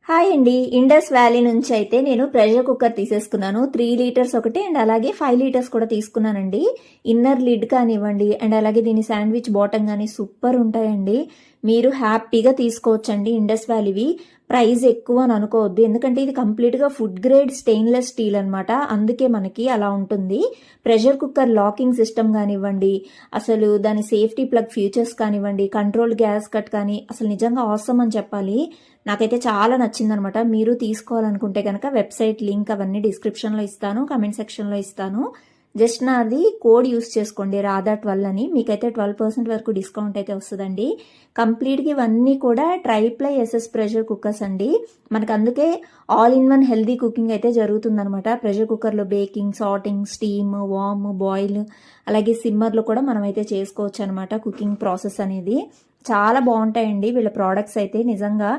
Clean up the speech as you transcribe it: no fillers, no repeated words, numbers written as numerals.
Hi అండి. Indus valley నుంచి అయితే నేను ప్రెషర్ కుక్కర్ తీసేసుకున్నాను. 3 లీటర్స్ ఒకటి అండ్ అలాగే 5 లీటర్స్ కూడా తీసుకున్నానండి. ఇన్నర్ లిడ్ కానివ్వండి అండ్ అలాగే దీని శాండ్విచ్ బాటమ్ కానీ సూపర్ ఉంటాయండి. మీరు హ్యాపీగా తీసుకోవచ్చండి ఇండస్ వ్యాలీవి. ప్రైస్ ఎక్కువ అని అనుకోవద్దు, ఎందుకంటే ఇది కంప్లీట్గా ఫుడ్ గ్రేడ్ స్టెయిన్లెస్ స్టీల్ అనమాట. అందుకే మనకి అలా ఉంటుంది. ప్రెషర్ కుక్కర్ లాకింగ్ సిస్టమ్ కానివ్వండి, అసలు దాని సేఫ్టీ ప్లగ్ ఫ్యూచర్స్ కానివ్వండి, కంట్రోల్ గ్యాస్ కట్ కానీ అసలు నిజంగా అవసరం అని చెప్పాలి. నాకైతే చాలా నచ్చిందనమాట. మీరు తీసుకోవాలనుకుంటే కనుక వెబ్సైట్ లింక్ అవన్నీ డిస్క్రిప్షన్లో ఇస్తాను, కమెంట్ సెక్షన్లో ఇస్తాను. జస్ట్ నాది కోడ్ యూస్ చేసుకోండి, రాధా12 అని. మీకైతే 12% వరకు డిస్కౌంట్ అయితే వస్తుందండి. కంప్లీట్గా ఇవన్నీ కూడా ట్రైప్లై ఎస్ఎస్ ప్రెషర్ కుక్కర్స్ అండి. మనకు అందుకే all in one healthy cooking అయితే జరుగుతుందనమాట. ప్రెషర్ కుక్కర్లో బేకింగ్, సాటింగ్, స్టీమ్, వామ్, బాయిల్ అలాగే సిమ్మర్లో కూడా మనం అయితే చేసుకోవచ్చు అనమాట కుకింగ్ ప్రాసెస్ అనేది. చాలా బాగుంటాయండి వీళ్ళ ప్రోడక్ట్స్ అయితే. నిజంగా